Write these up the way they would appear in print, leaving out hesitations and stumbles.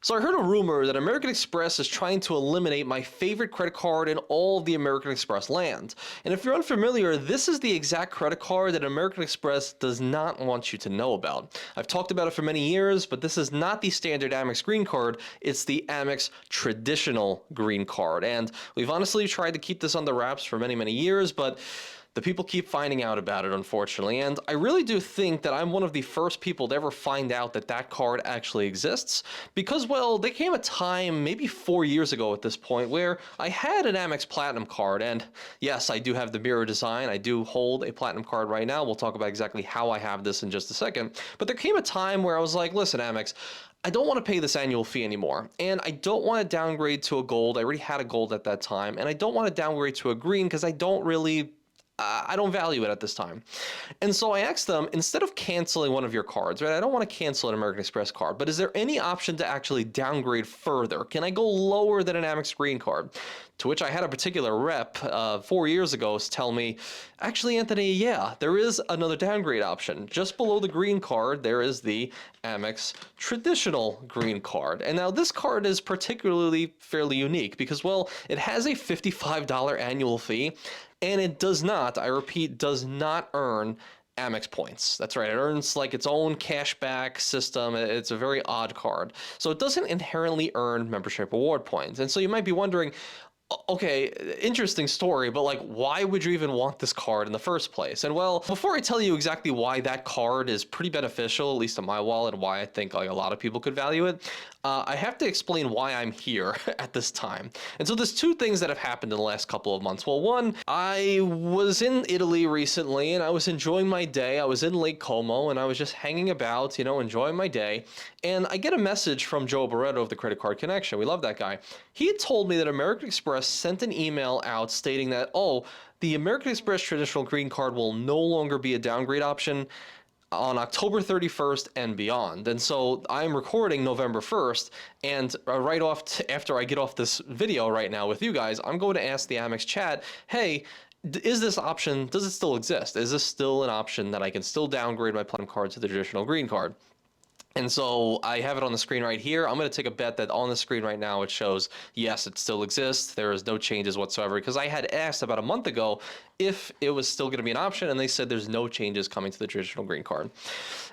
So I heard a rumor that American Express is trying to eliminate my favorite credit card in all of the American Express land. And if you're unfamiliar, this is the exact credit card that American Express does not want you to know about. I've talked about it for many years, but this is not the standard Amex Green Card, it's the Amex Traditional Green Card. And we've honestly tried to keep this under wraps for many, many years, but the people keep finding out about it, unfortunately, and I really do think that I'm one of the first people to ever find out that that card actually exists, because, well, there came a time, maybe 4 years ago at this point, where I had an Amex Platinum card, and yes, I do have the mirror design, I do hold a Platinum card right now, we'll talk about exactly how I have this in just a second, but there came a time where I was like, listen, Amex, I don't want to pay this annual fee anymore, and I don't want to downgrade to a gold, I already had a gold at that time, and I don't want to downgrade to a green because I don't value it at this time. And so I asked them, instead of canceling one of your cards, right? I don't want to cancel an American Express card, but is there any option to actually downgrade further? Can I go lower than an Amex Green card? To which I had a particular rep 4 years ago tell me, actually, Anthony, yeah, there is another downgrade option. Just below the green card, there is the Amex Traditional Green Card. And now this card is particularly fairly unique because, well, it has a $55 annual fee, and it does not, I repeat, does not earn Amex points. That's right, it earns like its own cashback system. It's a very odd card. So it doesn't inherently earn membership reward points. And so you might be wondering, okay, interesting story, but like, why would you even want this card in the first place? And well, before I tell you exactly why that card is pretty beneficial, at least in my wallet, and why I think like a lot of people could value it, I have to explain why I'm here at this time. And so there's two things that have happened in the last couple of months. Well, one, I was in Italy recently and I was enjoying my day. I was in Lake Como and I was just hanging about, enjoying my day. And I get a message from Joe Barretto of the Credit Card Connection. We love that guy. He had told me that American Express sent an email out stating that, the American Express Traditional Green Card will no longer be a downgrade option on October 31st and beyond. And so I'm recording November 1st, and right off after I get off this video right now with you guys, I'm going to ask the Amex chat, hey, is this option, does it still exist? Is this still an option that I can still downgrade my Platinum card to the Traditional Green Card? And so I have it on the screen right here. I'm going to take a bet that on the screen right now it shows, yes, it still exists. There is no changes whatsoever, because I had asked about a month ago if it was still going to be an option, and they said there's no changes coming to the Traditional Green Card.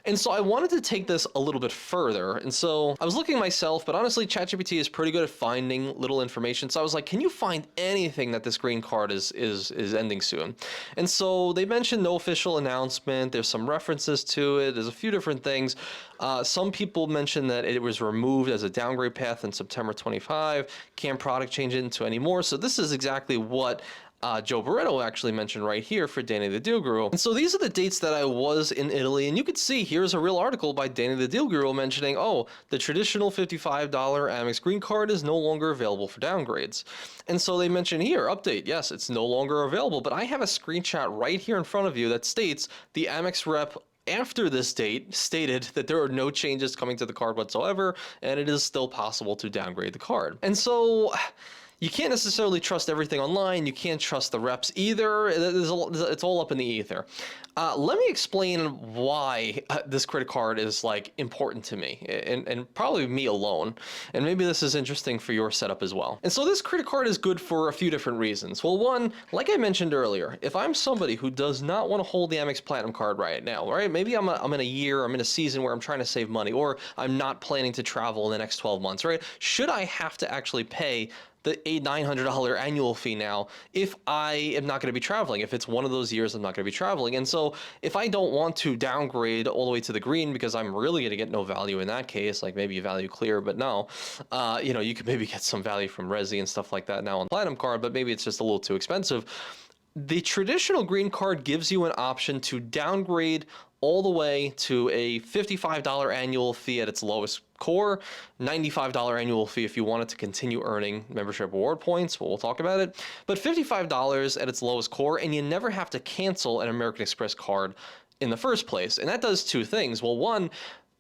And so I wanted to take this a little bit further. And so I was looking myself, but honestly, ChatGPT is pretty good at finding little information. So I was like, can you find anything that this green card is ending soon? And so they mentioned no official announcement. There's some references to it. There's a few different things. Some people mentioned that it was removed as a downgrade path in September 25. Can't product change it into anymore. So this is exactly what Joe Barretto actually mentioned right here for Danny the Deal Guru. And so these are the dates that I was in Italy, and you could see here's a real article by Danny the Deal Guru mentioning, the traditional $55 Amex Green Card is no longer available for downgrades. And so they mention here, update, yes, it's no longer available, but I have a screenshot right here in front of you that states the Amex rep after this date stated that there are no changes coming to the card whatsoever, and it is still possible to downgrade the card. And so you can't necessarily trust everything online. You can't trust the reps either. It's all up in the ether. Let me explain why this credit card is important to me, and probably me alone. And maybe this is interesting for your setup as well. And so this credit card is good for a few different reasons. Well, one, like I mentioned earlier, if I'm somebody who does not want to hold the Amex Platinum card right now, right? Maybe I'm in a season where I'm trying to save money, or I'm not planning to travel in the next 12 months, right? Should I have to actually pay the $900 annual fee now if I am not going to be traveling, if it's one of those years I'm not going to be traveling? And so if I don't want to downgrade all the way to the green because I'm really going to get no value in that case, like maybe value clear, but no, you could maybe get some value from Resi and stuff like that now on the Platinum card, but maybe it's just a little too expensive. The traditional green card gives you an option to downgrade all the way to a $55 annual fee at its lowest core, $95 annual fee if you wanted to continue earning membership reward points. We'll talk about it. But $55 at its lowest core, and you never have to cancel an American Express card in the first place. And that does two things. Well, one,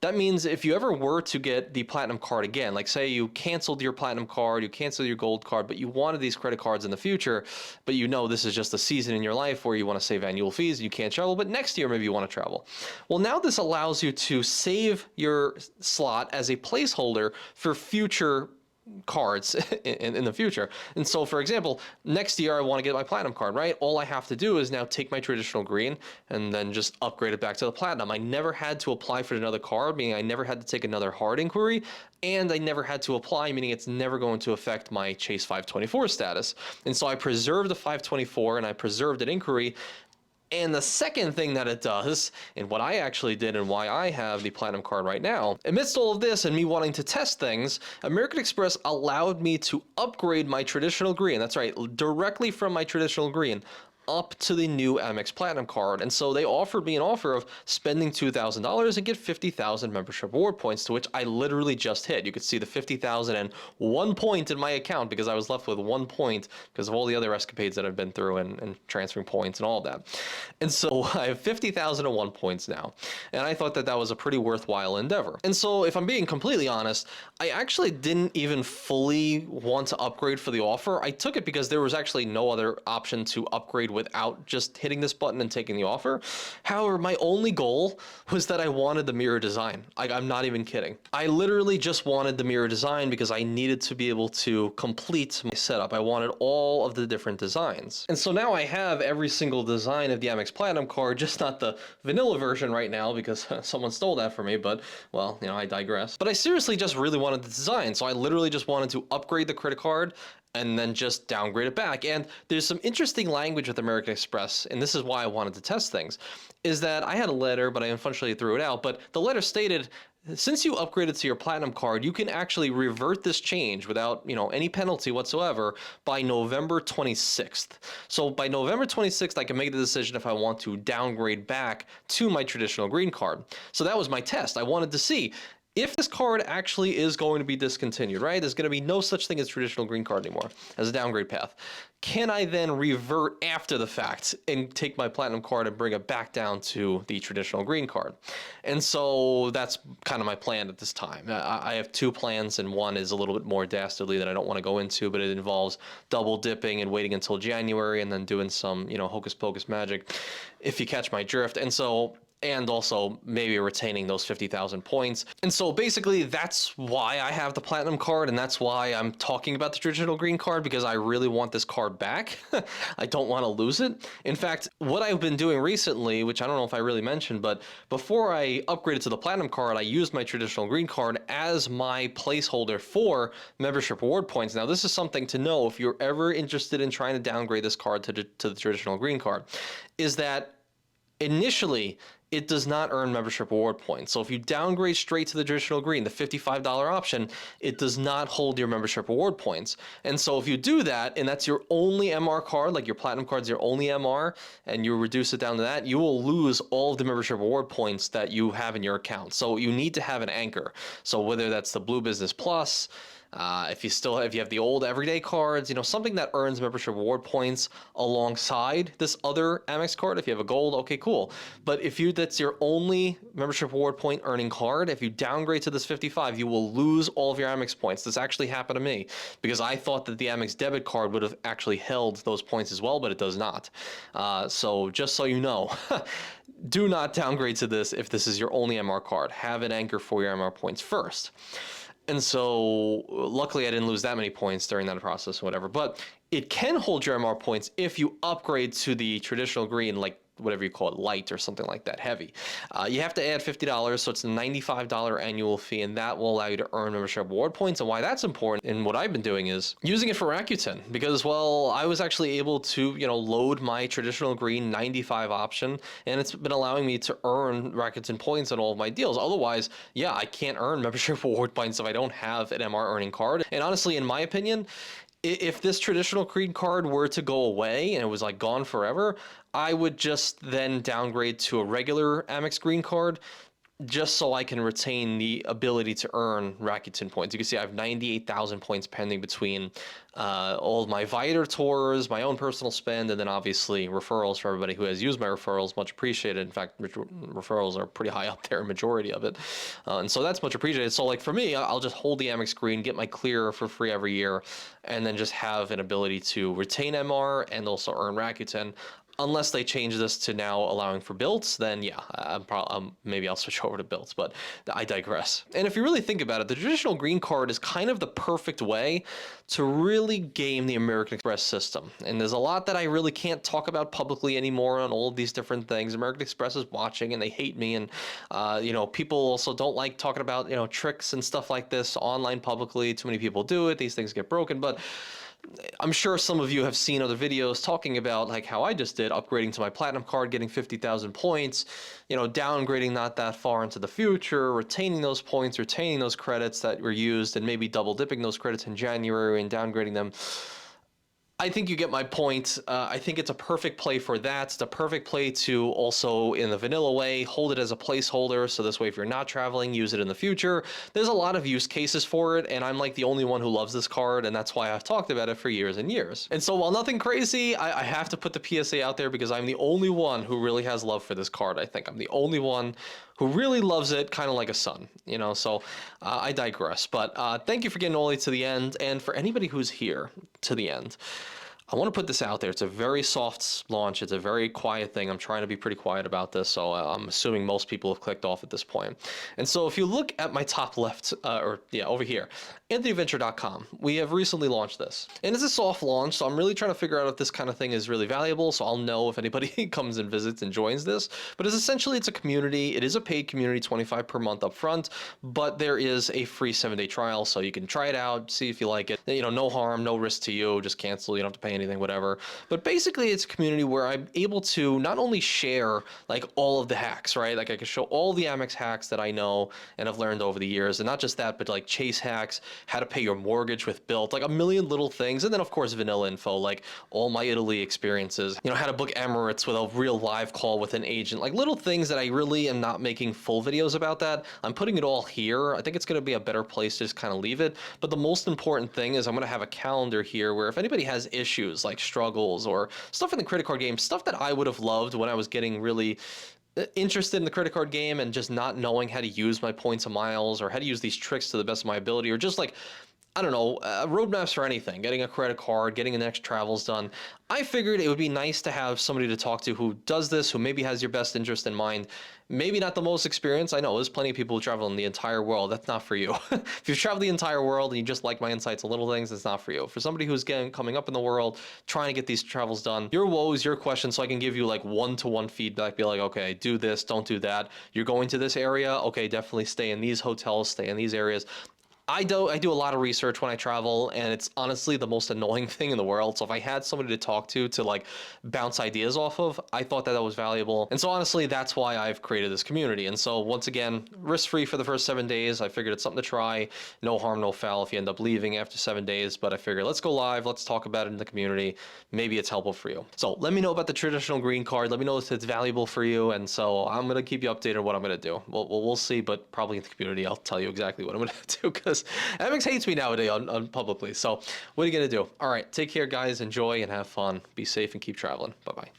That means if you ever were to get the platinum card again, like say you canceled your platinum card, you canceled your gold card, but you wanted these credit cards in the future, but you know this is just a season in your life where you want to save annual fees and you can't travel, but next year maybe you want to travel. Well, now this allows you to save your slot as a placeholder for future cards in the future. And so, for example, next year I want to get my platinum card, right? All I have to do is now take my traditional green and then just upgrade it back to the platinum. I never had to apply for another card, meaning I never had to take another hard inquiry, and I never had to apply, meaning it's never going to affect my Chase 524 status. And so I preserved the 524 and I preserved an inquiry. And the second thing that it does, and what I actually did and why I have the platinum card right now, amidst all of this and me wanting to test things, American Express allowed me to upgrade my traditional green. That's right, directly from my traditional green up to the new Amex Platinum card. And so they offered me an offer of spending $2,000 and get 50,000 membership reward points, to which I literally just hit. You could see the 50,000 and 1 point in my account because I was left with 1 point because of all the other escapades that I've been through and transferring points and all of that. And so I have 50,001 points now. And I thought that that was a pretty worthwhile endeavor. And so if I'm being completely honest, I actually didn't even fully want to upgrade for the offer. I took it because there was actually no other option to upgrade without just hitting this button and taking the offer. However, my only goal was that I wanted the mirror design. I'm not even kidding. I literally just wanted the mirror design because I needed to be able to complete my setup. I wanted all of the different designs. And so now I have every single design of the Amex Platinum card, just not the vanilla version right now because someone stole that from me, but well, I digress. But I seriously just really wanted the design. So I literally just wanted to upgrade the credit card and then just downgrade it back. And there's some interesting language with American Express, and this is why I wanted to test things, is that I had a letter, but I unfortunately threw it out, but the letter stated, since you upgraded to your platinum card, you can actually revert this change without, any penalty whatsoever by November 26th. So by November 26th, I can make the decision if I want to downgrade back to my traditional green card. So that was my test. I wanted to see if this card actually is going to be discontinued, right? There's going to be no such thing as traditional green card anymore as a downgrade path. Can I then revert after the fact and take my platinum card and bring it back down to the traditional green card? And so that's kind of my plan at this time. I have two plans, and one is a little bit more dastardly that I don't want to go into, but it involves double dipping and waiting until January and then doing some, hocus pocus magic, if you catch my drift. And also maybe retaining those 50,000 points. And so basically that's why I have the platinum card, and that's why I'm talking about the traditional green card, because I really want this card back. I don't want to lose it. In fact, what I've been doing recently, which I don't know if I really mentioned, but before I upgraded to the platinum card, I used my traditional green card as my placeholder for membership reward points. Now, this is something to know if you're ever interested in trying to downgrade this card to the traditional green card, is that initially, it does not earn membership reward points. So if you downgrade straight to the traditional green, the $55 option, it does not hold your membership reward points. And so if you do that, and that's your only MR card, like your platinum card's your only MR, and you reduce it down to that, you will lose all of the membership reward points that you have in your account. So you need to have an anchor. So whether that's the Blue Business Plus, if you have the old everyday cards, something that earns membership reward points alongside this other Amex card. If you have a gold, okay, cool. But if that's your only membership reward point earning card, if you downgrade to this 55, you will lose all of your Amex points. This actually happened to me because I thought that the Amex debit card would have actually held those points as well, but it does not. So just so you know, do not downgrade to this if this is your only MR card. Have an anchor for your MR points first. And so luckily I didn't lose that many points during that process or whatever, but it can hold your MR points if you upgrade to the traditional green, like whatever you call it, light or something like that, heavy. You have to add $50, so it's a $95 annual fee, and that will allow you to earn membership reward points. And why that's important, and what I've been doing is using it for Rakuten, because, well, I was actually able to, load my traditional green 95 option, and it's been allowing me to earn Rakuten points on all of my deals. Otherwise, yeah, I can't earn membership reward points if I don't have an MR earning card. And honestly, in my opinion, if this traditional green card were to go away and it was like gone forever, I would just then downgrade to a regular Amex green card, just so I can retain the ability to earn Rakuten points. You can see I have 98,000 points pending between all of my Viator tours, my own personal spend, and then obviously referrals for everybody who has used my referrals. Much appreciated. In fact, referrals are pretty high up there, majority of it. And so that's much appreciated. So like for me, I'll just hold the Amex Green, get my clear for free every year, and then just have an ability to retain MR and also earn Rakuten. Unless they change this to now allowing for builds, then yeah, maybe I'll switch over to builds, but I digress. And if you really think about it, the traditional green card is kind of the perfect way to really game the American Express system. And there's a lot that I really can't talk about publicly anymore on all of these different things. American Express is watching and they hate me. And, people also don't like talking about, tricks and stuff like this online publicly. Too many people do it. These things get broken. But I'm sure some of you have seen other videos talking about like how I just did, upgrading to my platinum card, getting 50,000 points, downgrading not that far into the future, retaining those points, retaining those credits that were used, and maybe double dipping those credits in January and downgrading them. I think you get my point. I think it's a perfect play for that. It's a perfect play to also, in the vanilla way, hold it as a placeholder. So this way, if you're not traveling, use it in the future. There's a lot of use cases for it, and I'm like the only one who loves this card, and that's why I've talked about it for years and years. And so while nothing crazy, I have to put the PSA out there because I'm the only one who really has love for this card. I think I'm the only one who really loves it, kind of like a son, so I digress. But thank you for getting all the way to the end, and for anybody who's here to the end, I want to put this out there. It's a very soft launch. It's a very quiet thing. I'm trying to be pretty quiet about this, so I'm assuming most people have clicked off at this point. And so if you look at my top left, over here, AnthonyVenture.com, we have recently launched this. And it's a soft launch, so I'm really trying to figure out if this kind of thing is really valuable, so I'll know if anybody comes and visits and joins this. But it's a community. It is a paid community, $25 per month up front, but there is a free 7-day trial, so you can try it out, see if you like it. No harm, no risk to you. Just cancel. You don't have to pay anything, whatever. But basically, it's a community where I'm able to not only share like all of the hacks, right? Like I can show all the Amex hacks that I know and have learned over the years, and not just that, but like Chase hacks, how to pay your mortgage with Built, like a million little things, and then of course vanilla info, like all my Italy experiences, how to book Emirates with a real live call with an agent, like little things that I really am not making full videos about. That I'm putting it all here. I think it's going to be a better place to just kind of leave it. But the most important thing is I'm going to have a calendar here where if anybody has issues like struggles or stuff in the credit card game, stuff that I would have loved when I was getting really interested in the credit card game and just not knowing how to use my points and miles or how to use these tricks to the best of my ability, or just like, I don't know, roadmaps for anything, getting a credit card, getting the next travels done. I figured it would be nice to have somebody to talk to who does this, who maybe has your best interest in mind. Maybe not the most experience. I know there's plenty of people who travel in the entire world. That's not for you. If you've traveled the entire world and you just like my insights on little things, it's not for you. For somebody who's coming up in the world, trying to get these travels done, your woes, your questions, so I can give you like one-to-one feedback, be like, okay, do this, don't do that. You're going to this area, okay, definitely stay in these hotels, stay in these areas. I do a lot of research when I travel, and it's honestly the most annoying thing in the world. So if I had somebody to talk to like bounce ideas off of, I thought that was valuable. And so honestly, that's why I've created this community. And so once again, risk-free for the first 7 days. I figured it's something to try. No harm, no foul if you end up leaving after 7 days. But I figured let's go live. Let's talk about it in the community. Maybe it's helpful for you. So let me know about the traditional green card. Let me know if it's valuable for you. And so I'm going to keep you updated on what I'm going to do. We'll see, but probably in the community, I'll tell you exactly what I'm going to do, because Amex hates me nowadays on publicly. So what are you going to do? All right. Take care, guys. Enjoy and have fun. Be safe and keep traveling. Bye-bye.